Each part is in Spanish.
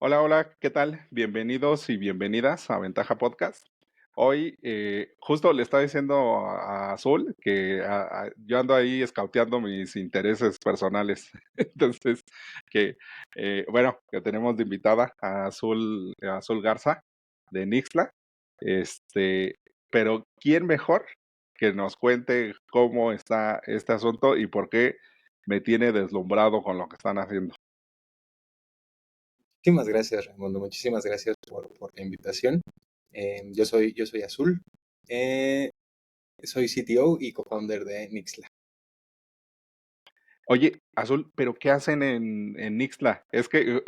Hola, hola, ¿qué tal? Bienvenidos y bienvenidas a Ventaja Podcast. Hoy, justo le estaba diciendo a Azul que yo ando ahí escauteando mis intereses personales. Entonces, que, bueno, que tenemos de invitada a Azul Garza de Nixla. Este, pero ¿quién mejor que nos cuente cómo está este asunto y por qué me tiene deslumbrado con lo que están haciendo? Muchísimas gracias, Raimundo. Muchísimas gracias por la invitación. Yo soy Azul. Eh, Soy CTO y co-founder de Nixla. Oye, Azul, ¿pero qué hacen en Ixtla? Es que,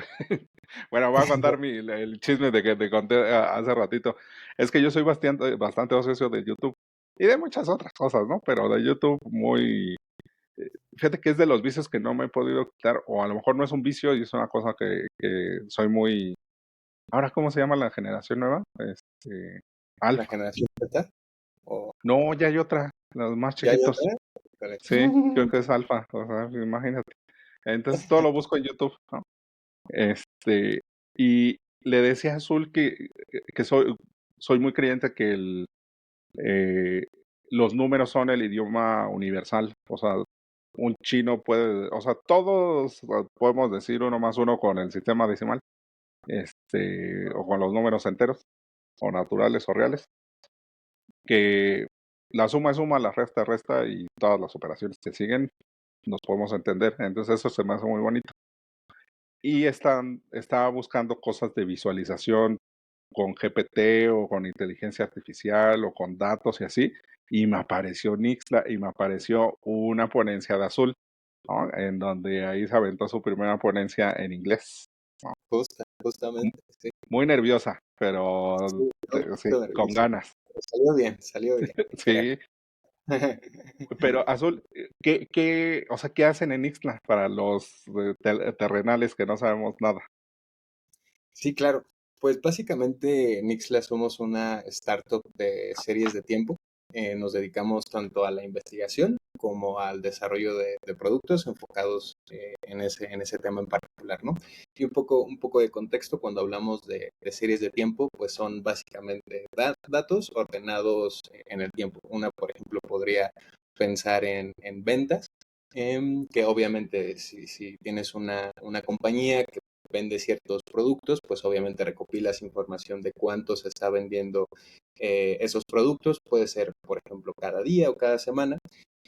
bueno, voy a contar el chisme de que te conté hace ratito. Es que yo soy bastante ocioso de YouTube y de muchas otras cosas, ¿no? Pero de YouTube fíjate que es de los vicios que no me he podido quitar, o a lo mejor no es un vicio y es una cosa que soy muy... ¿Ahora cómo se llama la generación nueva? La Alfa. generación Z. ¿O No, ya hay otra, los más ya hay chiquitos. otra? Híjole. Sí, creo que es alfa, o sea, imagínate. Entonces todo lo busco en YouTube, ¿no? Este, y le decía a Azul que soy muy creyente que eh, los números son el idioma universal. O sea, un chino puede, o sea, todos podemos decir uno más uno con el sistema decimal, o con los números enteros, o naturales o reales, que la suma es suma, la resta es resta y todas las operaciones que siguen nos podemos entender. Entonces eso se me hace muy bonito. Y estaba buscando cosas de visualización con GPT o con inteligencia artificial o con datos y así, y me apareció Nixla y me apareció una ponencia de Azul, ¿no? En donde ahí se aventó su primera ponencia en inglés, ¿no? M- Justamente, sí. Muy nerviosa, pero Sí, un sí, poquito con nervioso. ganas. Pero salió bien, hay que ver. Sí, pero Azul, o sea, ¿qué hacen en Ixtla para los terrenales que no sabemos nada? Sí, claro. Pues básicamente Nixla somos una startup de series de tiempo. Nos dedicamos tanto a la investigación como al desarrollo de productos enfocados en ese tema en particular, ¿no? Y un poco de contexto cuando hablamos de series de tiempo, pues son básicamente datos ordenados en el tiempo. Una, por ejemplo, podría pensar en ventas, que obviamente si tienes una compañía que vende ciertos productos, pues obviamente recopilas información de cuánto se está vendiendo esos productos, puede ser, por ejemplo, cada día o cada semana.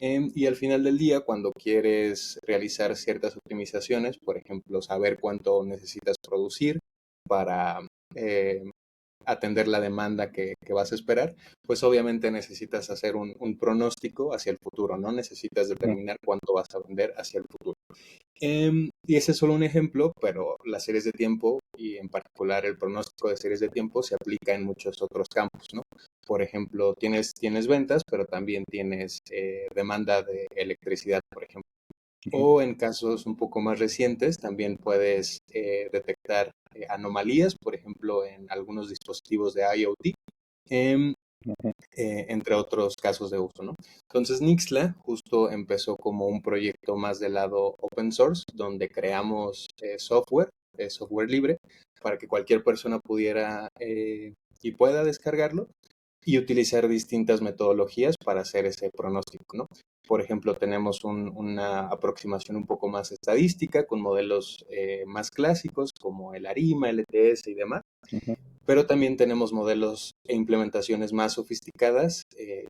Y al final del día, cuando quieres realizar ciertas optimizaciones, por ejemplo, saber cuánto necesitas producir para eh, atender la demanda que vas a esperar, pues obviamente necesitas hacer un pronóstico hacia el futuro, ¿no? Necesitas determinar cuánto vas a vender hacia el futuro. Y ese es solo un ejemplo, pero las series de tiempo y en particular el pronóstico de series de tiempo se aplica en muchos otros campos, ¿no? Por ejemplo, tienes ventas, pero también tienes demanda de electricidad, por ejemplo. Ujú, O en casos un poco más recientes, también puedes detectar anomalías, por ejemplo, en algunos dispositivos de IoT. em, ujú, Entre otros casos de uso, ¿no? Entonces, Nixla justo empezó como un proyecto más del lado open source, donde creamos software libre, para que cualquier persona pudiera y pueda descargarlo y utilizar distintas metodologías para hacer ese pronóstico, ¿no? Por ejemplo, tenemos una aproximación un poco más estadística con modelos más clásicos como el ARIMA, el ETS y demás, ujú. pero también tenemos modelos e implementaciones más sofisticadas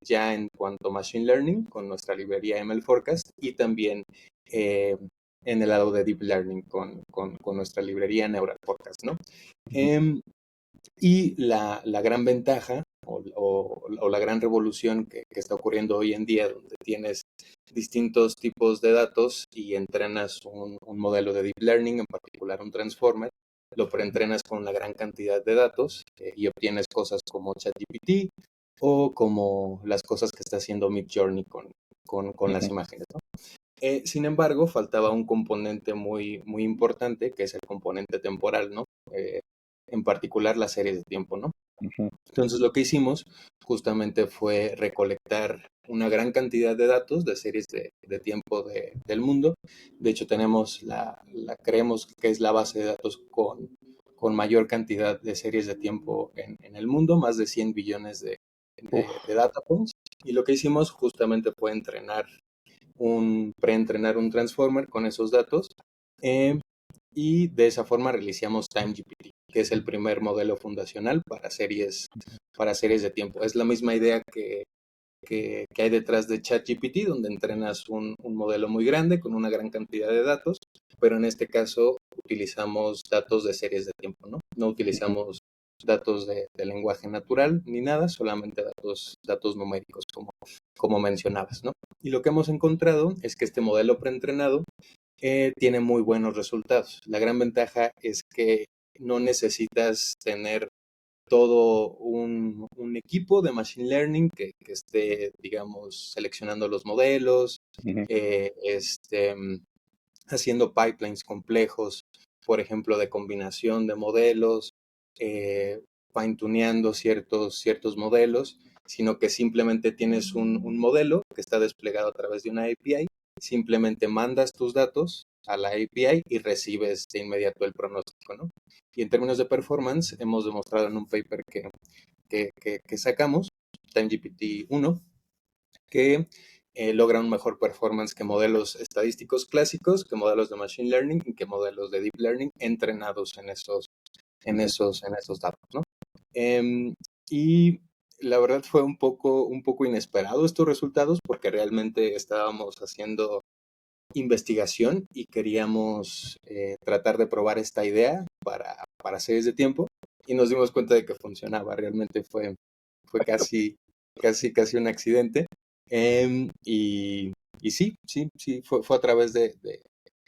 ya en cuanto a Machine Learning con nuestra librería ML Forecast y también eh, en el lado de Deep Learning con nuestra librería Neural Forecast, ¿no? Eh, y la gran ventaja o la gran revolución que está ocurriendo hoy en día, donde tienes distintos tipos de datos y entrenas un modelo de deep learning, en particular un transformer, lo preentrenas con una gran cantidad de datos y obtienes cosas como ChatGPT o como las cosas que está haciendo Midjourney con las Ujú. imágenes, ¿no? Sin embargo, faltaba un componente muy importante, que es el componente temporal, ¿no? Eh, en particular las series de tiempo, ¿no? Ujú, Entonces lo que hicimos justamente fue recolectar una gran cantidad de datos de series de tiempo del mundo. De hecho, tenemos creemos que es la base de datos con con mayor cantidad de series de tiempo en el mundo, más de 100 billones de Uf. data points. Y lo que hicimos justamente fue preentrenar un transformer con esos datos, eh, y de esa forma realizamos TimeGPT, que es el primer modelo fundacional para series de tiempo. Es la misma idea que hay detrás de ChatGPT, donde entrenas un modelo muy grande con una gran cantidad de datos, pero en este caso utilizamos datos de series de tiempo, ¿no? No utilizamos datos de lenguaje natural ni nada, solamente datos numéricos, como mencionabas, ¿no? Y lo que hemos encontrado es que este modelo preentrenado tiene muy buenos resultados. La gran ventaja es que no necesitas tener todo un equipo de Machine Learning que esté, digamos, seleccionando los modelos, Ujú. eh, este, haciendo pipelines complejos, por ejemplo, de combinación de modelos, fine-tuneando ciertos modelos, sino que simplemente tienes un modelo que está desplegado a través de una API, simplemente mandas tus datos a la API y recibes de inmediato el pronóstico, ¿no? Y en términos de performance, hemos demostrado en un paper que sacamos, TimeGPT 1, que logra un mejor performance que modelos estadísticos clásicos, que modelos de Machine Learning y que modelos de Deep Learning entrenados en esos datos, ¿no? Eh, y la verdad fue un poco inesperado estos resultados porque realmente estábamos haciendo investigación y queríamos tratar de probar esta idea para series de tiempo y nos dimos cuenta de que funcionaba. Realmente fue casi un accidente. Y sí, fue a través de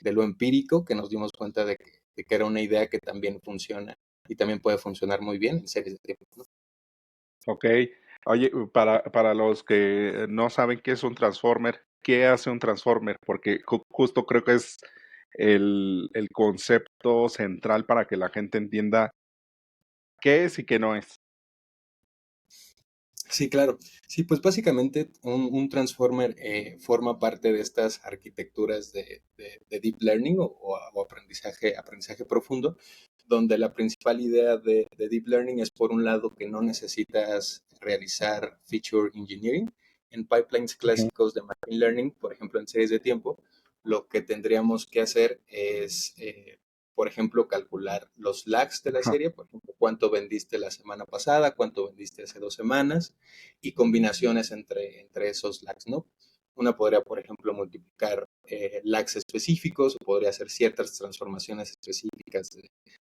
lo empírico que nos dimos cuenta de que era una idea que también funciona y también puede funcionar muy bien en series de tiempo, ¿no? Ok. Oye, para los que no saben qué es un transformer, ¿qué hace un transformer? Porque justo creo que es el concepto central para que la gente entienda qué es y qué no es. Sí, claro. Sí, pues básicamente un transformer forma parte de estas arquitecturas de deep learning o aprendizaje profundo, donde la principal idea de deep learning es, por un lado, que no necesitas realizar feature engineering. En pipelines Ujú. clásicos de machine learning, por ejemplo, en series de tiempo, lo que tendríamos que hacer es, por ejemplo, calcular los lags de la Ajá. serie, por ejemplo, cuánto vendiste la semana pasada, cuánto vendiste hace 2 semanas, y combinaciones entre esos lags, ¿no? Una podría, por ejemplo, multiplicar lags específicos o podría hacer ciertas transformaciones específicas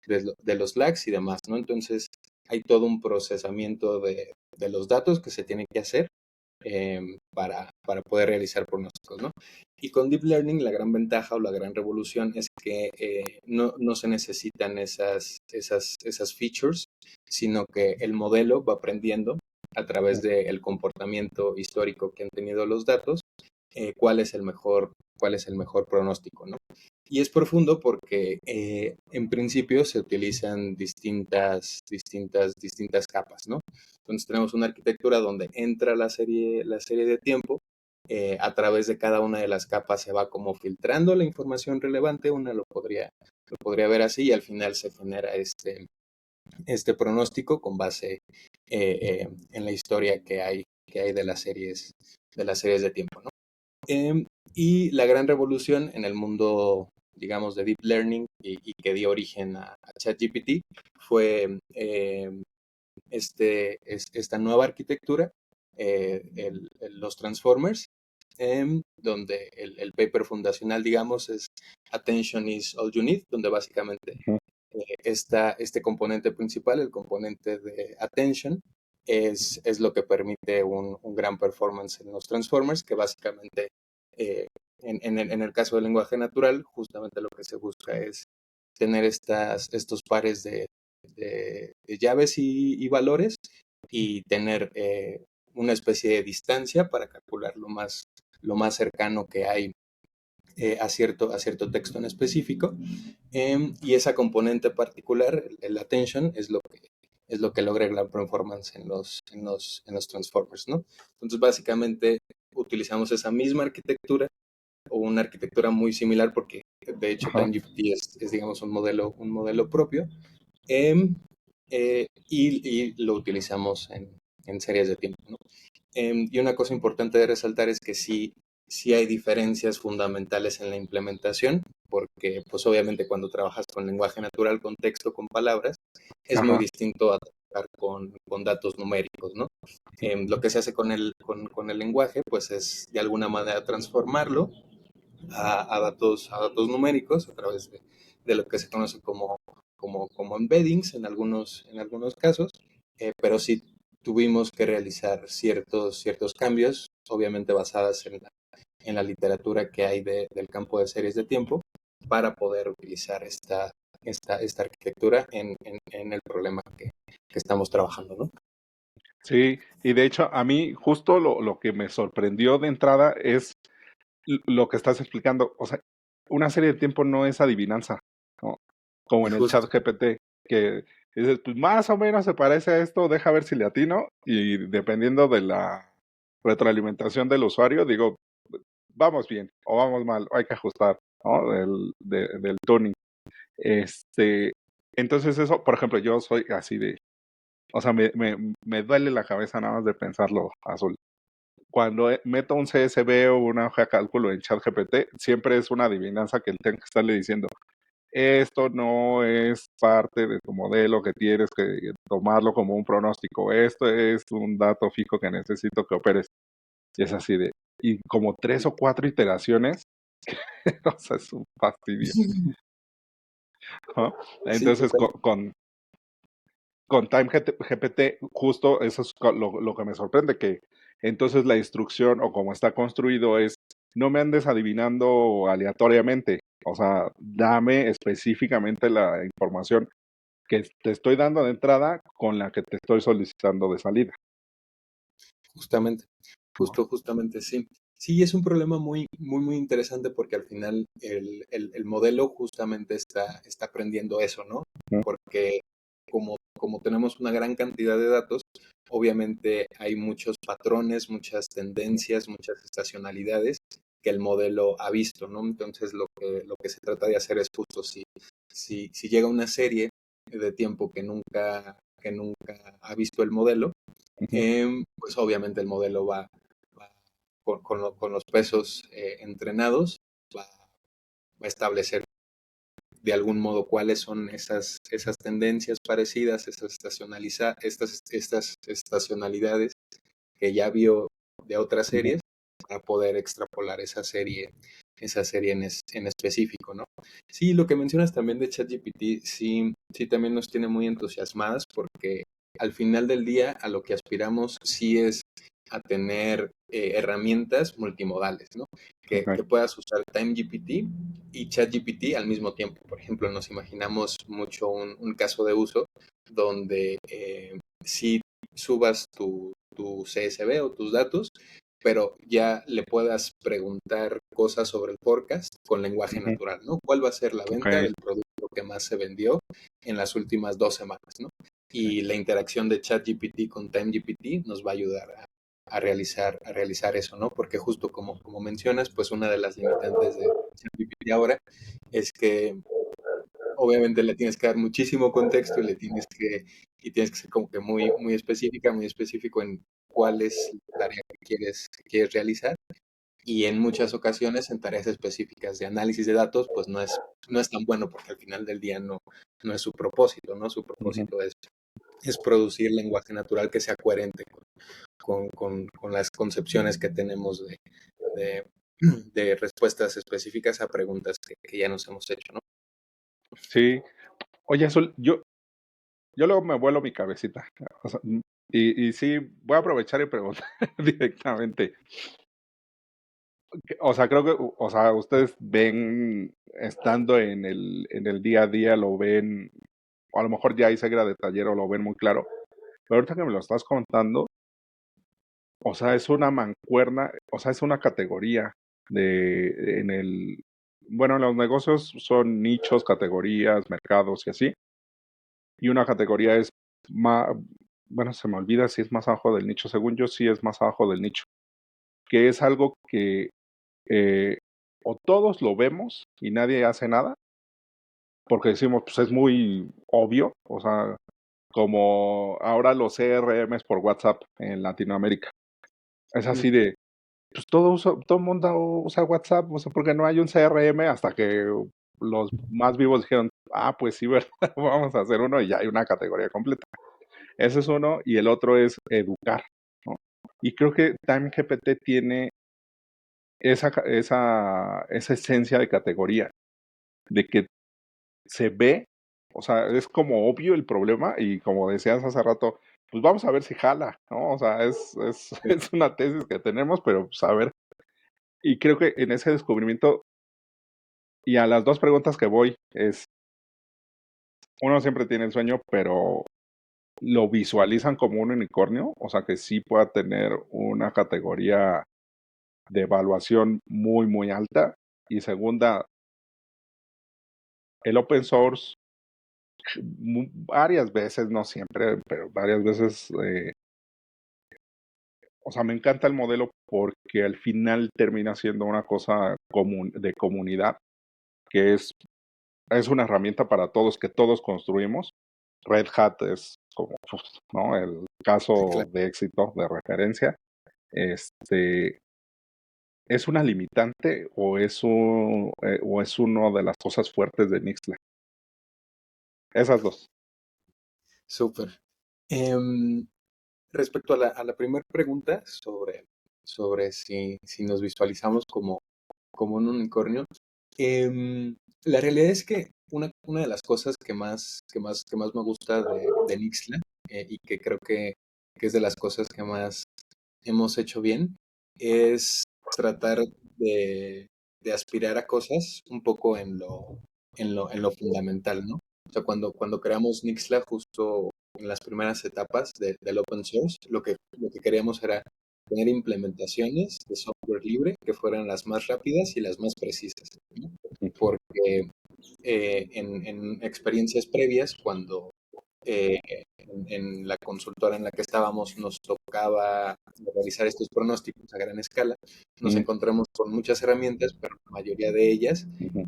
de los lags y demás, ¿no? Entonces, hay todo un procesamiento de los datos que se tiene que hacer para poder realizar pronósticos, ¿no? Y con Deep Learning la gran ventaja o la gran revolución es que no se necesitan esas features, sino que el modelo va aprendiendo a través del comportamiento histórico que han tenido los datos, cuál es el mejor pronóstico, ¿no? Y es profundo porque en principio se utilizan distintas capas, ¿no? Entonces tenemos una arquitectura donde entra la serie de tiempo, a través de cada una de las capas se va como filtrando la información relevante, una lo podría ver así y al final se genera este pronóstico con base en la historia que hay de las series de tiempo, ¿no? Y la gran revolución en el mundo, digamos, de Deep Learning y que dio origen a ChatGPT fue esta nueva arquitectura, los Transformers, donde el paper fundacional, digamos, es Attention is all you need, donde básicamente Ujú. está este componente principal, el componente de Attention, es lo que permite un gran performance en los Transformers, que básicamente, eh, en el caso del lenguaje natural, justamente lo que se busca es tener estos pares de llaves y valores y tener una especie de distancia para calcular lo más cercano que hay a cierto texto en específico. Y esa componente particular, el attention, es lo que logra el gran performance en los Transformers, ¿no? Entonces, básicamente, utilizamos esa misma arquitectura o una arquitectura muy similar porque, de hecho, Ajá. TimeGPT es, digamos, un modelo propio, Em, y lo utilizamos en series de tiempo, ¿no? Y una cosa importante de resaltar es que sí hay diferencias fundamentales en la implementación, porque pues obviamente cuando trabajas con lenguaje natural, con texto, con palabras, es muy Ajá. distinto a trabajar con datos numéricos, ¿no? Lo que se hace con el lenguaje, pues es de alguna manera transformarlo a datos numéricos a través de lo que se conoce como embeddings en algunos casos, pero sí tuvimos que realizar ciertos cambios, obviamente basadas en la literatura que hay del campo de series de tiempo, para poder utilizar esta arquitectura en el problema que estamos trabajando, ¿no? Sí, y de hecho a mí justo lo que me sorprendió de entrada es lo que estás explicando. O sea, una serie de tiempo no es adivinanza, ¿no? Como Y en el chat justo, GPT, que dices, pues más o menos se parece a esto, deja ver si le atino, y dependiendo de la retroalimentación del usuario, digo, vamos bien o vamos mal, o hay que ajustar, ¿no? Del tuning. Este, entonces eso, por ejemplo, yo soy así de, o sea, me duele la cabeza nada más de pensarlo, Azul. Cuando meto un CSV o una hoja de cálculo en ChatGPT, siempre es una adivinanza que tengo que estarle diciendo, esto no es parte de tu modelo, que tienes que tomarlo como un pronóstico, esto es un dato fijo que necesito que operes. Y es así de, y como 3 o 4 iteraciones, o sea, es un fastidio, ¿no? sí, Entonces, con Time GPT, justo eso es lo que me sorprende, que entonces la instrucción o como está construido es, no me andes adivinando aleatoriamente, o sea, dame específicamente la información que te estoy dando de entrada con la que te estoy solicitando de salida, justamente. ¿no? Justamente, sí. Sí, es un problema muy interesante porque al final el modelo justamente está aprendiendo eso, ¿no? Ujú, Porque como tenemos una gran cantidad de datos, obviamente hay muchos patrones, muchas tendencias, muchas estacionalidades que el modelo ha visto, ¿no? Entonces lo que se trata de hacer es justo si llega una serie de tiempo que nunca ha visto el modelo, ujú, pues obviamente el modelo va con los pesos entrenados, va, va a establecer de algún modo cuáles son esas tendencias parecidas, estas estacionalidades que ya vio de otras ujú. series para poder extrapolar esa serie en específico, ¿no? Sí, lo que mencionas también de ChatGPT, sí también nos tiene muy entusiasmadas porque al final del día a lo que aspiramos sí es a tener herramientas multimodales, ¿no? Ok. Que puedas usar TimeGPT y ChatGPT al mismo tiempo. Por ejemplo, nos imaginamos mucho un caso de uso donde si subas tu CSV o tus datos, pero ya le puedas preguntar cosas sobre el forecast con lenguaje Ujú, natural, ¿no? ¿Cuál va a ser la ok. venta del producto que más se vendió en las últimas 2 semanas, ¿no? Sí. Y la interacción de ChatGPT con TimeGPT nos va a ayudar a realizar eso, ¿no? Porque justo como mencionas, pues una de las limitantes de ChatGPT ahora es que obviamente le tienes que dar muchísimo contexto y tienes que ser como que muy específica, muy específico en cuál es la tarea que quieres realizar. Y en muchas ocasiones, en tareas específicas de análisis de datos, pues no es tan bueno porque al final del día no es su propósito, ¿no? Su Ujú. propósito es producir lenguaje natural que sea coherente con las concepciones que tenemos de, de respuestas específicas a preguntas que ya nos hemos hecho, ¿no? Sí. Oye, Azul, yo luego me vuelo mi cabecita. O sea, y sí, voy a aprovechar y preguntar directamente. O sea, creo que, o sea, ustedes ven, estando en el día a día, lo ven, o a lo mejor ya hay Segra de taller o lo ven muy claro. Pero ahorita que me lo estás contando, o sea, es una mancuerna, o sea, es una categoría en el, bueno, en los negocios son nichos, categorías, mercados y así. Y una categoría es más, bueno, se me olvida si es más abajo del nicho. Según yo, sí es más abajo del nicho. Que es algo que eh, o todos lo vemos y nadie hace nada, porque decimos, pues es muy obvio, o sea, como ahora los CRMs por WhatsApp en Latinoamérica. Es así de, pues todo el mundo usa WhatsApp, o sea, porque no hay un CRM hasta que los más vivos dijeron, ah, pues sí, ¿verdad? Vamos a hacer uno y ya hay una categoría completa. Ese es uno, y el otro es educar, ¿no? Y creo que TimeGPT tiene esa esencia de categoría, de que se ve, o sea, es como obvio el problema y como decías hace rato, pues vamos a ver si jala, ¿no? O sea, es una tesis que tenemos, pero pues a ver. Y creo que en ese descubrimiento, y a las dos preguntas que voy, es, uno siempre tiene el sueño, pero lo visualizan como un unicornio, o sea, que sí pueda tener una categoría de evaluación muy, muy alta. Y segunda, el open source, varias veces, no siempre, pero varias veces, o sea, me encanta el modelo porque al final termina siendo una cosa de comunidad, que es una herramienta para todos, que todos construimos. Red Hat es como, ¿no? El caso Claro. de éxito, de referencia. Este, ¿Es una limitante o es uno de las cosas fuertes de Nixla? Esas dos. Súper. Em, Respecto a la primera pregunta sobre si nos visualizamos como un unicornio, la realidad es que una de las cosas que más me gusta de Nixla, y que creo que es de las cosas que más hemos hecho bien, es tratar de, de aspirar a cosas un poco en lo fundamental, ¿no? O sea, cuando creamos Nixla, justo en las primeras etapas del open source, lo que queríamos era tener implementaciones de software libre que fueran las más rápidas y las más precisas, ¿no? Porque en experiencias previas, cuando en la consultora en la que estábamos nos tocaba realizar estos pronósticos a gran escala, nos Ujú, encontramos con muchas herramientas, pero la mayoría de ellas ujú,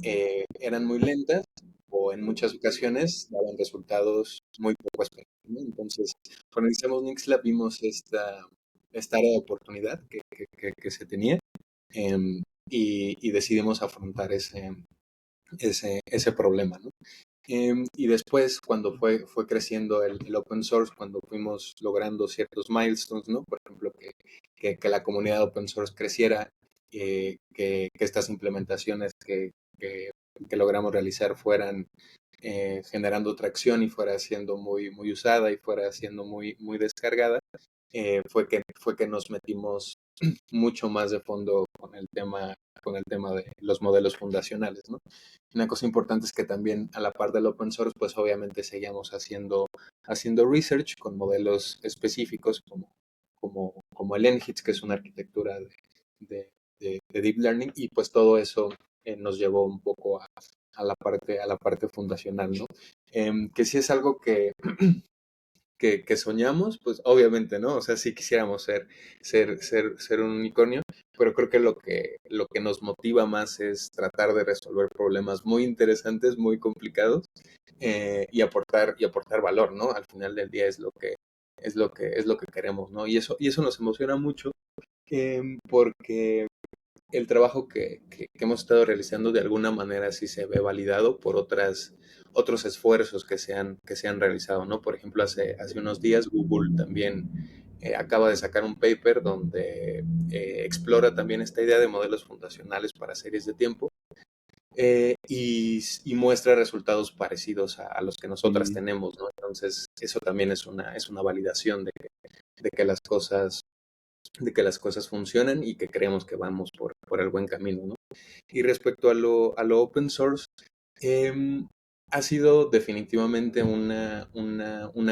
eran muy lentas o en muchas ocasiones daban resultados muy poco esperados, ¿no? Entonces, cuando iniciamos Nixlab vimos esta área de oportunidad que se tenía, y decidimos afrontar ese problema, ¿no? Y después, cuando fue creciendo el open source, cuando fuimos logrando ciertos milestones, ¿no? Por ejemplo, que la comunidad de open source creciera, que estas implementaciones que logramos realizar fueran generando tracción y fuera siendo muy, muy usada y fuera siendo muy, muy descargada, fue que nos metimos mucho más de fondo con el tema de los modelos fundacionales, ¿no? Una cosa importante es que también a la par del open source, pues obviamente seguíamos haciendo research con modelos específicos como el NHITS, que es una arquitectura de Deep Learning, y pues todo eso nos llevó un poco a la parte fundacional, ¿no? Que sí es algo que soñamos, pues obviamente, ¿no? O sea, sí quisiéramos ser un unicornio, pero creo que lo que nos motiva más es tratar de resolver problemas muy interesantes, muy complicados, y aportar valor, ¿no? Al final del día es lo que queremos, ¿no? Y eso nos emociona mucho, porque el trabajo que hemos estado realizando de alguna manera sí se ve validado por otros esfuerzos que se han realizado, ¿no? Por ejemplo, hace unos días Google también acaba de sacar un paper donde explora también esta idea de modelos fundacionales para series de tiempo, y muestra resultados parecidos a los que nosotras ujú. tenemos, ¿no? Entonces, eso también es una validación de que las cosas de que las cosas funcionan y que creemos que vamos por el buen camino, ¿no? Y respecto a lo open source, em, ha sido definitivamente una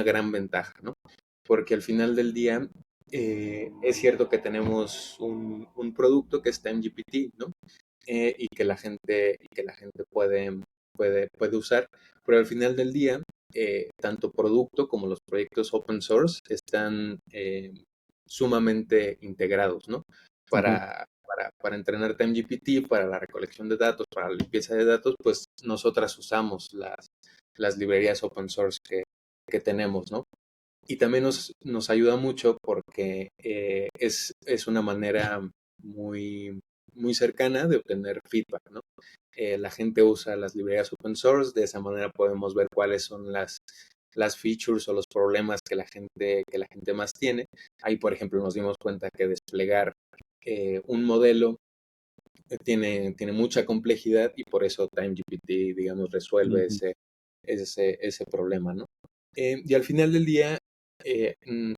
gran ventaja, ¿no? Porque al final del día es cierto que tenemos un producto que está en GPT, ¿no? Y que la gente puede usar, pero al final del día, tanto producto como los proyectos open source están sumamente integrados, ¿no? Ujú. Para, para entrenar TimeGPT, para la recolección de datos, para la limpieza de datos, pues nosotras usamos las librerías open source que tenemos, ¿no? Y también nos ayuda mucho porque es una manera muy, muy cercana de obtener feedback, ¿no? La gente usa las librerías open source, de esa manera podemos ver cuáles son las features o los problemas que la gente más tiene. Ahí, por ejemplo, nos dimos cuenta que desplegar un modelo tiene mucha complejidad y por eso TimeGPT, digamos, resuelve Ujú. ese problema, ¿no? Y al final del día, eh, mm,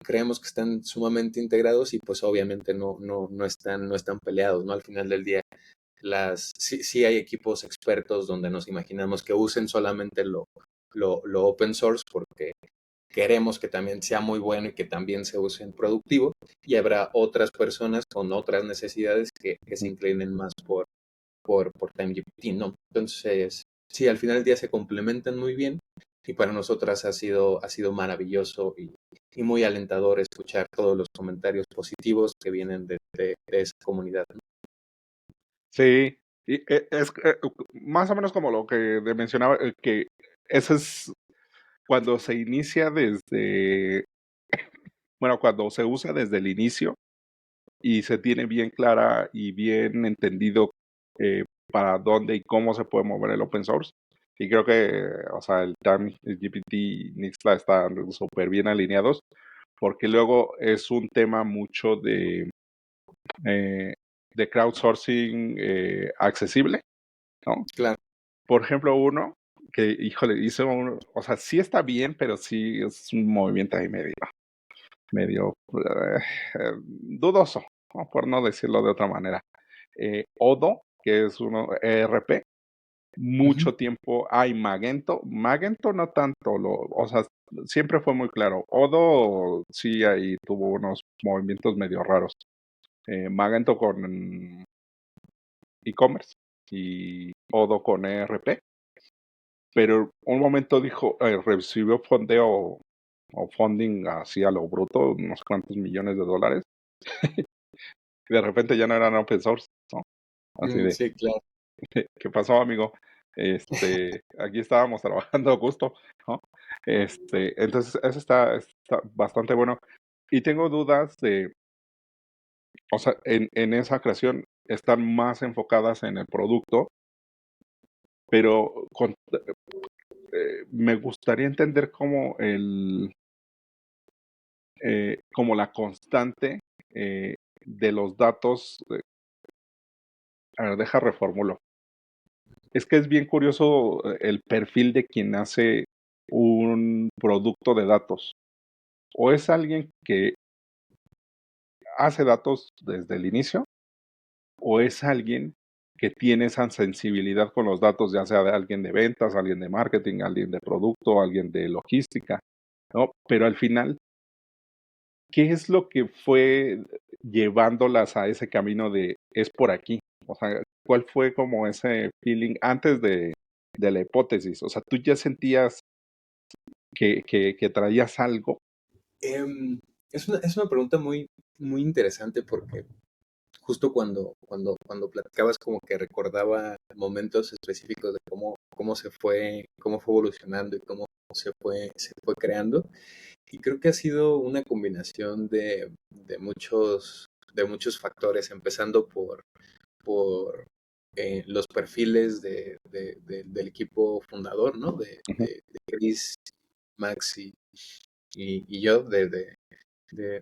creemos que están sumamente integrados y pues obviamente no están peleados, ¿no? Al final del día, sí hay equipos expertos donde nos imaginamos que usen solamente lo open source porque queremos que también sea muy bueno y que también se use en productivo, y habrá otras personas con otras necesidades que se Ujú. inclinen más por TimeGPT, ¿no? Entonces, sí, al final del día se complementan muy bien y para nosotras ha sido maravilloso y muy alentador escuchar todos los comentarios positivos que vienen de esa comunidad, ¿no? Sí, y es más o menos como lo que te mencionaba, que eso es cuando se inicia desde, bueno, cuando se usa desde el inicio y se tiene bien clara y bien entendido para dónde y cómo se puede mover el open source. Y creo que, o sea, el TAM, el GPT y Nixla están súper bien alineados, porque luego es un tema mucho eh, de crowdsourcing accesible, ¿no? Claro. Por ejemplo, uno que, híjole, o sea, sí está bien, pero sí es un movimiento ahí medio dudoso, ¿no? Por no decirlo de otra manera. Odo, que es uno ERP, Ujú. mucho tiempo hay Magento no tanto, o sea, siempre fue muy claro. Odo sí ahí tuvo unos movimientos medio raros. Magento con e-commerce y Odo con ERP, pero un momento dijo, recibió fondeo o funding así a lo bruto, unos cuantos millones de dólares, y de repente ya no eran open source, ¿no? Así de, Sí, claro. ¿qué pasó, amigo? Aquí estábamos trabajando a gusto, ¿no? Entonces, eso está bastante bueno. Y tengo dudas o sea, en esa creación están más enfocadas en el producto, pero me gustaría entender como la constante de los datos. A ver, deja reformulo. Es que es bien curioso el perfil de quien hace un producto de datos. O es alguien que hace datos desde el inicio, o es alguien que tiene esa sensibilidad con los datos, ya sea de alguien de ventas, alguien de marketing, alguien de producto, alguien de logística, ¿no? Pero al final, ¿qué es lo que fue llevándolas a ese camino de es por aquí? O sea, ¿cuál fue como ese feeling antes de la hipótesis? O sea, ¿tú ya sentías que traías algo? Em, es una pregunta muy, muy interesante porque justo cuando platicabas como que recordaba momentos específicos de cómo fue evolucionando y cómo se fue creando. Y creo que ha sido una combinación de muchos factores, empezando por los perfiles del equipo fundador, ¿no? Ujú, De Chris, Max y yo, de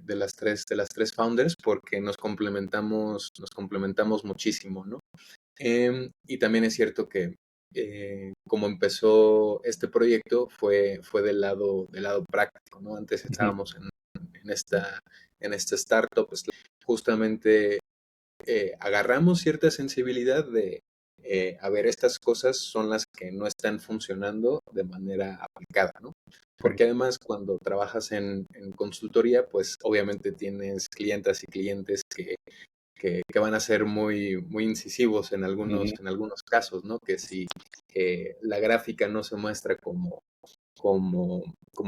las tres founders, porque nos complementamos muchísimo, ¿no? Y también es cierto que como empezó este proyecto fue del lado práctico, ¿no? Antes ujú, estábamos en esta startup, pues justamente agarramos cierta sensibilidad a ver, estas cosas son las que no están funcionando de manera aplicada, ¿no? sí, Porque además cuando trabajas en consultoría, pues obviamente tienes clientas y clientes que van a ser muy, muy incisivos en algunos, ujú, en algunos casos, ¿no? Que si la gráfica no se muestra como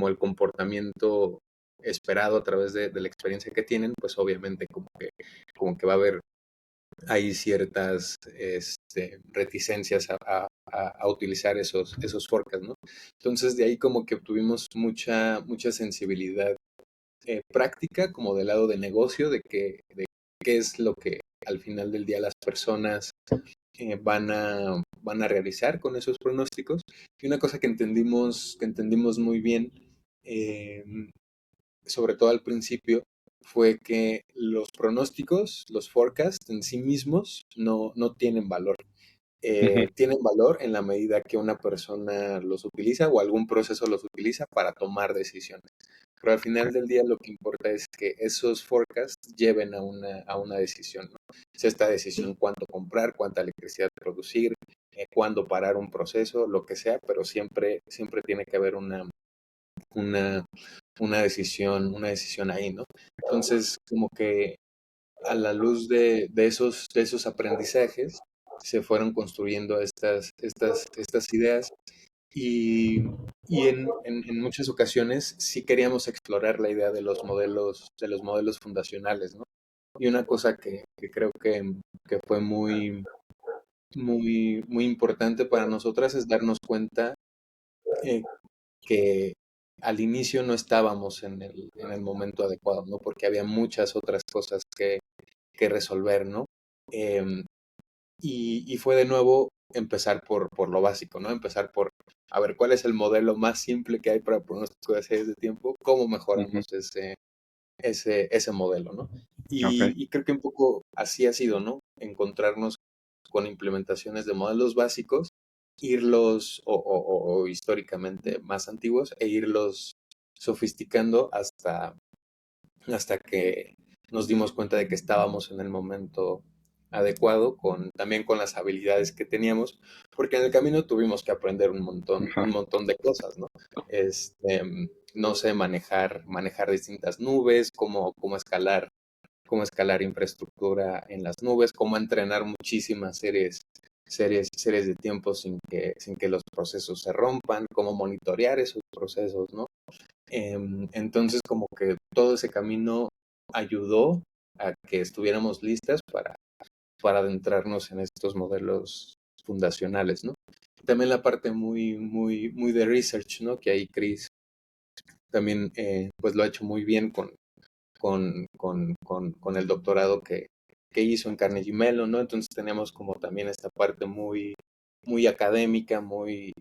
el comportamiento esperado a través de la experiencia que tienen, pues obviamente como que va a haber hay ciertas reticencias a utilizar esos forecasts, ¿no? Entonces de ahí como que obtuvimos mucha sensibilidad práctica como del lado de negocio, de qué es lo que al final del día las personas van a realizar con esos pronósticos. Y una cosa que entendimos muy bien, eh, sobre todo al principio, fue que los pronósticos, los forecasts en sí mismos no tienen valor. Ujú. Tienen valor en la medida que una persona los utiliza o algún proceso los utiliza para tomar decisiones. Pero al final del día lo que importa es que esos forecasts lleven a una decisión, ¿no? Es esta decisión cuánto comprar, cuánta electricidad producir, cuándo parar un proceso, lo que sea, pero siempre tiene que haber una, una decisión ahí, ¿no? Entonces, como que a la luz de esos aprendizajes se fueron construyendo estas ideas y en muchas ocasiones sí queríamos explorar la idea de los modelos fundacionales, ¿no? Y una cosa que creo que fue muy, muy, muy importante para nosotras es darnos cuenta eh, que al inicio no estábamos en el momento adecuado, ¿no? Porque había muchas otras cosas que resolver, ¿no? Em, y fue de nuevo empezar por lo básico, ¿no? Empezar por, a ver, ¿cuál es el modelo más simple que hay para pronóstico de series de tiempo? ¿Cómo Ujú. mejoramos ese modelo, ¿no? Ok. Y creo que un poco así ha sido, ¿no? Encontrarnos con implementaciones de modelos básicos, irlos, o históricamente más antiguos, e irlos sofisticando hasta que nos dimos cuenta de que estábamos en el momento adecuado, también con las habilidades que teníamos, porque en el camino tuvimos que aprender un montón, Ajá. un montón de cosas, ¿no? Este, no sé, manejar distintas nubes, cómo escalar infraestructura en las nubes, cómo entrenar muchísimas series de tiempo sin que los procesos se rompan, cómo monitorear esos procesos, ¿no? Entonces, como que todo ese camino ayudó a que estuviéramos listas para adentrarnos en estos modelos fundacionales, ¿no? También la parte muy, muy, muy de research, ¿no? Que ahí Chris también pues lo ha hecho muy bien con el doctorado que hizo en Carnegie Mellon, ¿no? Entonces tenemos como también esta parte muy, muy académica, muy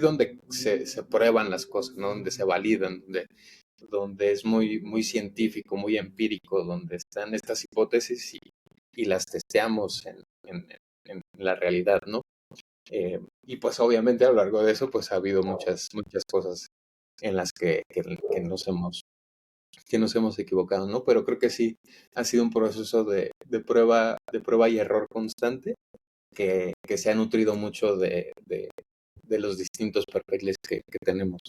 donde se prueban las cosas, ¿no? Donde se validan, donde es muy, muy científico, muy empírico, donde están estas hipótesis y las testeamos en la realidad, ¿no? Y pues obviamente a lo largo de eso pues ha habido muchas, muchas cosas en las que nos hemos equivocado, ¿no? Pero creo que sí ha sido un proceso de prueba y error constante que se ha nutrido mucho de los distintos perfiles que tenemos.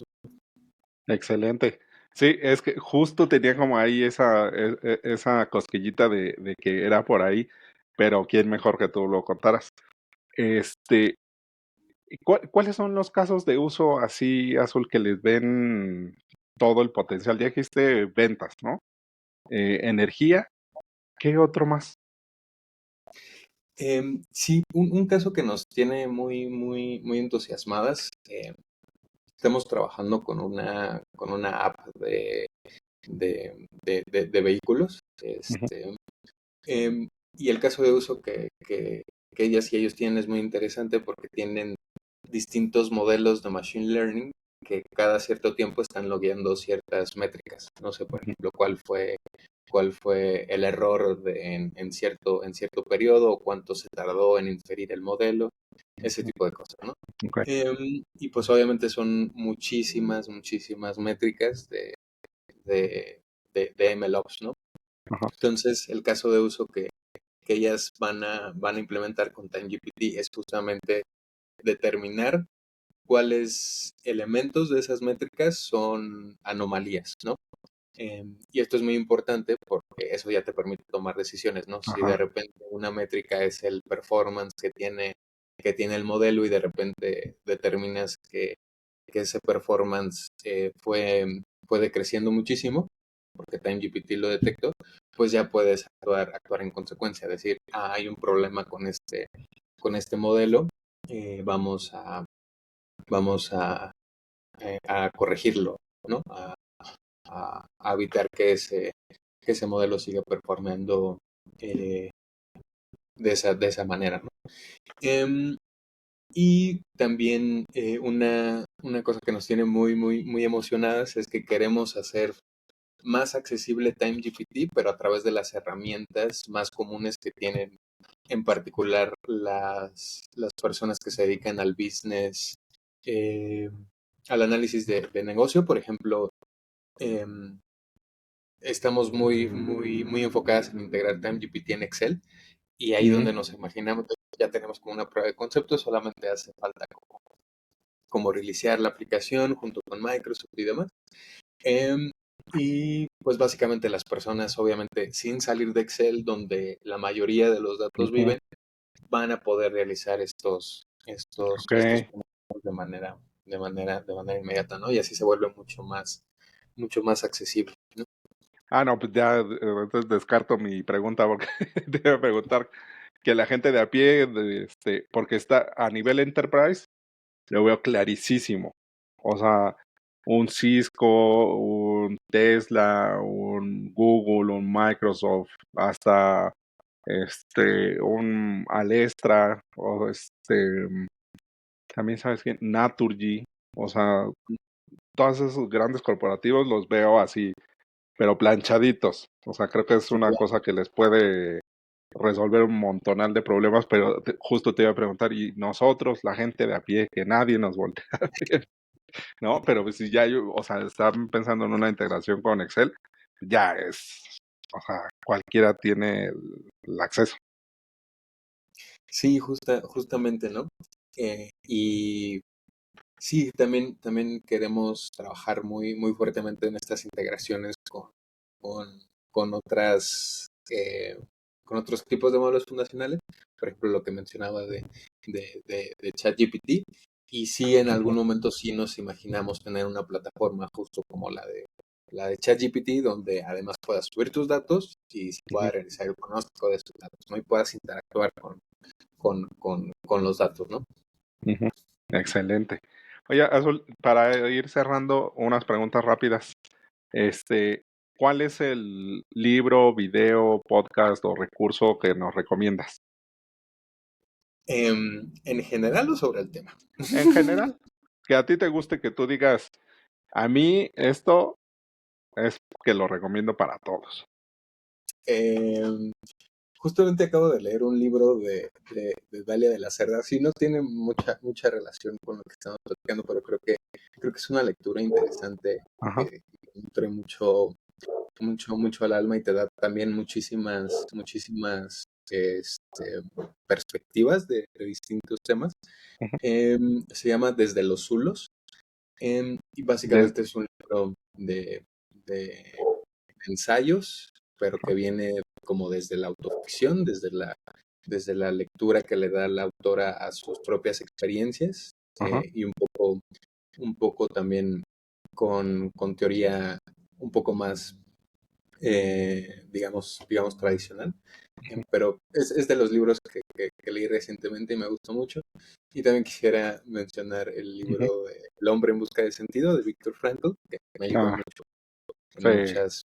Excelente. Sí, es que justo tenía como ahí esa cosquillita de que era por ahí, pero quién mejor que tú lo contaras. Este, ¿y cuáles son los casos de uso así, Azul, que les ven todo el potencial? Ya dijiste ventas, ¿no? Energía, ¿qué otro más? Sí, un caso que nos tiene muy, muy, muy entusiasmadas. Estamos trabajando con una app de vehículos. Ujú. Y el caso de uso que ellas y ellos tienen es muy interesante porque tienen distintos modelos de machine learning que cada cierto tiempo están logueando ciertas métricas. No sé, por Ujú. ejemplo, cuál fue el error en cierto periodo o cuánto se tardó en inferir el modelo, ese tipo de cosas, ¿no? Ok. Y pues obviamente son muchísimas, muchísimas métricas de MLOps, ¿no? Ajá. Entonces, el caso de uso que ellas van a implementar con TimeGPT es justamente determinar cuáles elementos de esas métricas son anomalías, ¿no? Y esto es muy importante porque eso ya te permite tomar decisiones, ¿no? Si de Ajá. repente una métrica es el performance que tiene el modelo y de repente determinas que ese performance fue decreciendo muchísimo, porque TimeGPT lo detectó, pues ya puedes actuar en consecuencia, decir, hay un problema con este modelo, vamos a corregirlo, ¿no? A evitar que ese modelo siga performando eh, de esa manera, ¿no? Em, y también una cosa que nos tiene muy emocionadas es que queremos hacer más accesible TimeGPT, pero a través de las herramientas más comunes que tienen, en particular las personas que se dedican al business, eh, al análisis de negocio. Por ejemplo, em, estamos muy enfocadas en integrar TimeGPT en Excel, y ahí Ujú. donde nos imaginamos, ya tenemos como una prueba de concepto, solamente hace falta como reiniciar la aplicación junto con Microsoft y demás. Em, y pues básicamente las personas, obviamente, sin salir de Excel, donde la mayoría de los datos Ujú. viven, van a poder realizar Ok. estos puntos de manera inmediata, ¿no? Y así se vuelve mucho más accesible, ¿no? Ah, no, pues ya entonces descarto mi pregunta porque te iba a preguntar que la gente de a pie, porque está a nivel enterprise, lo veo clarísimo. O sea, un Cisco, un Tesla, un Google, un Microsoft, hasta un Alestra, o también sabes que Naturgy, o sea, todos esos grandes corporativos los veo así, pero planchaditos. O sea, creo que es una cosa que les puede resolver un montonal de problemas, pero justo te iba a preguntar, y nosotros, la gente de a pie, que nadie nos voltea a ver, ¿no? Pero pues si ya yo, o sea, están pensando en una integración con Excel, ya es, o sea, cualquiera tiene el acceso. Sí, justamente, ¿no? Y sí, también queremos trabajar muy fuertemente en estas integraciones con, con otras, con otros tipos de modelos fundacionales. Por ejemplo, lo que mencionaba de ChatGPT. Y sí, en algún Ujú, momento sí nos imaginamos tener una plataforma justo como la de ChatGPT, donde además puedas subir tus datos y se ujú, pueda realizar el pronóstico de esos datos, ¿no? Y puedas interactuar con los datos, ¿no? ujú. Excelente. Oye, Azul, para ir cerrando unas preguntas rápidas, este, ¿cuál es el libro, video, podcast o recurso que nos recomiendas? En general o sobre el tema. En general, que a ti te guste, que tú digas, a mí esto es que lo recomiendo para todos. Em, Justamente acabo de leer un libro de Dalia de la Cerda. Sí, no tiene mucha relación con lo que estamos platicando, pero creo que es una lectura interesante Ajá. que nutre mucho al alma y te da también muchísimas perspectivas de distintos temas. Ujú. Se llama Desde los Zulos, y Des- básicamente es un libro de ensayos, pero que viene como desde la autoficción, desde la lectura que le da la autora a sus propias experiencias, ajá. y un poco también con teoría un poco más, digamos, tradicional. Pero es de los libros que leí recientemente y me gustó mucho. Y también quisiera mencionar el Ujú. libro de El hombre en busca de sentido de Viktor Frankl, que me ayudó Ah, mucho en sí, muchas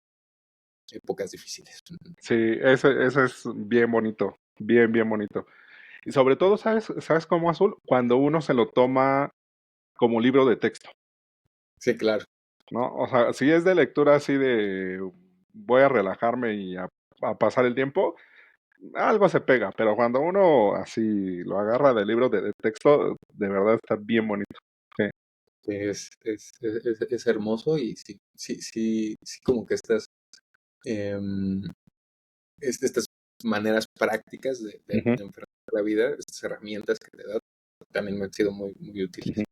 épocas difíciles. sí, ese es bien bonito, bien bonito. Y sobre todo, ¿sabes cómo, Azul? Cuando uno se lo toma como libro de texto, Sí, claro. ¿no? O sea, si es de lectura así de voy a relajarme y a pasar el tiempo, algo se pega, pero cuando uno así lo agarra de libro de texto, de verdad está bien bonito. Sí. Es hermoso y sí, como que em, estas maneras prácticas Ujú, de enfrentar la vida, estas herramientas que te da, también me han sido muy útiles. ujú.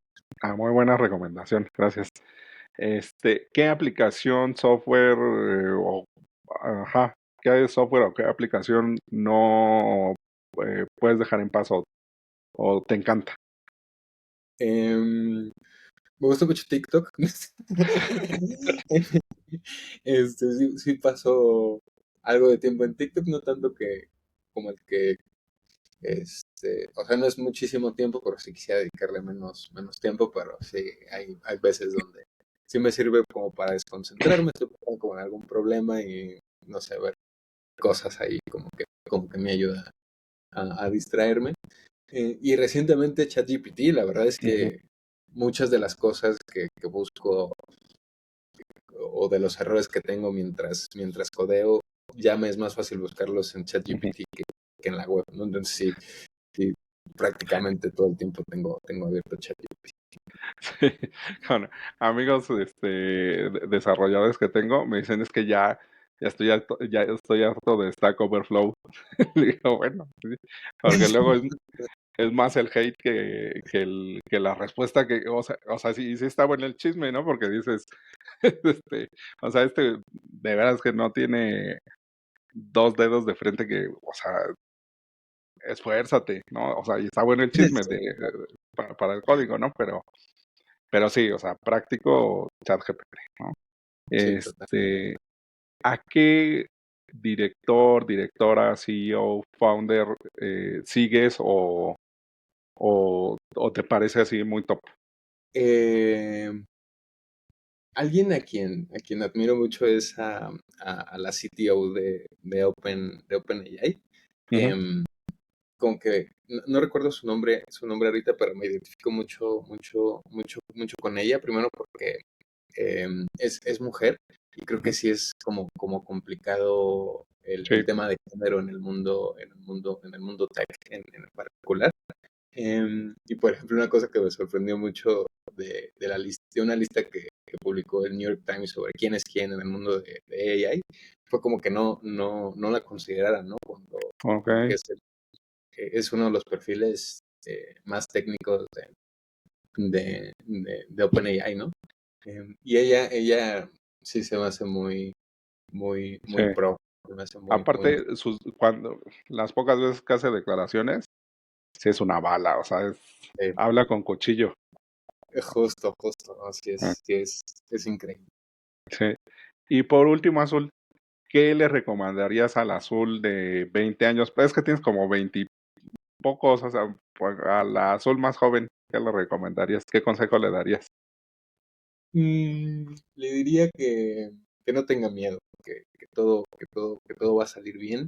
Ah, muy buena recomendación, gracias. ¿Qué aplicación, software, ajá, qué software o qué aplicación no puedes dejar en paz o te encanta? Em, Me gusta mucho TikTok. Sí paso. algo de tiempo en TikTok, no tanto como el que, o sea, no es muchísimo tiempo, pero sí quisiera dedicarle menos tiempo, pero sí, hay veces donde sí me sirve como para desconcentrarme, estoy pasando como en algún problema y, no sé, ver cosas ahí como que me ayuda a distraerme. Y recientemente ChatGPT, la verdad es Ujú. que muchas de las cosas que busco o de los errores que tengo mientras codeo, ya me es más fácil buscarlos en Ujú. ChatGPT que en la web, ¿no? Entonces sí, sí, prácticamente todo el tiempo tengo abierto ChatGPT. Sí, con amigos desarrolladores que tengo, me dicen es que ya estoy harto de Stack Overflow. Le digo, bueno, sí, porque luego es más el hate que la respuesta o sea, sí, sí está bueno el chisme, ¿no? Porque dices, o sea, de veras que no tiene dos dedos de frente o sea, esfuérzate, ¿no? O sea, y está bueno el chisme Sí, claro. para el código, ¿no? Pero sí, o sea, práctico ChatGPT, ¿no? Sí, total. Este, ¿A qué director, directora, CEO, founder sigues o te parece así muy top? Eh, Alguien a quien admiro mucho es a la CTO de OpenAI. Ujú. Em, Como que no recuerdo su nombre ahorita, pero me identifico mucho con ella. Primero porque es mujer y creo que Ujú. sí es como complicado Sí, el tema de género en el mundo tech en particular. Y por ejemplo, una cosa que me sorprendió mucho de una lista que publicó el New York Times sobre quién es quién en el mundo de AI, fue como que no la consideraran, ¿no? ok, Porque es uno de los perfiles más técnicos de OpenAI, ¿no? Y ella sí se me hace sí. muy pro, se me hace muy Aparte, cuando las pocas veces que hace declaraciones, sí es una bala, o sea, eh, habla con cuchillo. justo, ¿no? Sí Ah, es increíble. sí. Y por último, Azul, ¿qué le recomendarías al Azul de 20 años? Pues es que tienes como 20 pocos, o sea, pues, a la Azul más joven, ¿qué le recomendarías? ¿Qué consejo le darías? Le diría que no tenga miedo, que todo va a salir bien,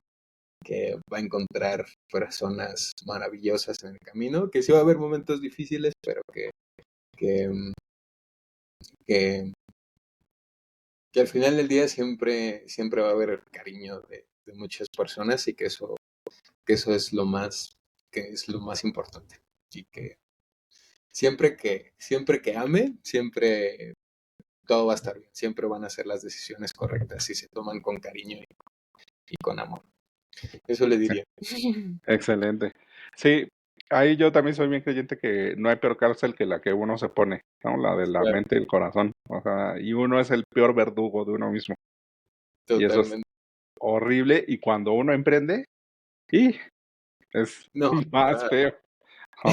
que va a encontrar personas maravillosas en el camino, que sí va a haber momentos difíciles, pero que, mm, que, que al final del día siempre va a haber cariño de muchas personas y que eso es lo más importante. Y que siempre que ame, siempre todo va a estar bien, siempre van a ser las decisiones correctas si se toman con cariño y con amor. Eso le diría. Excelente. Sí, ahí yo también soy bien creyente que no hay peor cárcel que la que uno se pone, ¿no? La de la Claro, mente y el corazón. O sea, y uno es el peor verdugo de uno mismo. Y eso es totalmente. horrible. Y cuando uno emprende, y es No, más ah, feo. ¿No?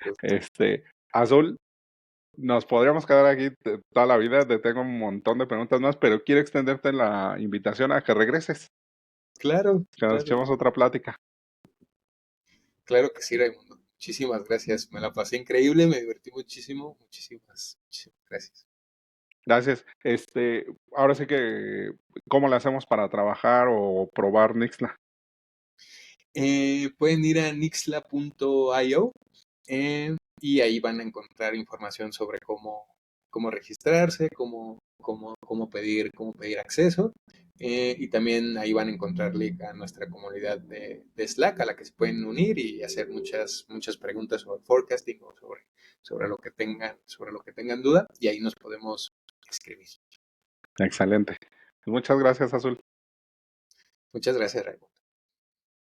justo. Este, Azul, nos podríamos quedar aquí toda la vida. Te tengo un montón de preguntas más, pero quiero extenderte la invitación a que regreses, Claro, que nos claro, echemos otra plática. claro que sí, Raimundo. Muchísimas gracias. Me la pasé increíble, me divertí muchísimo. Muchísimas gracias. Gracias. Ahora sí que, ¿cómo le hacemos para trabajar o probar Nixla? Pueden ir a nixla.io y ahí van a encontrar información sobre cómo registrarse, cómo pedir acceso. Y también ahí van a encontrar link a nuestra comunidad de Slack a la que se pueden unir y hacer muchas preguntas sobre forecasting o sobre lo que tengan duda y ahí nos podemos escribir. Excelente. Muchas gracias, Azul. Muchas gracias, Raymond.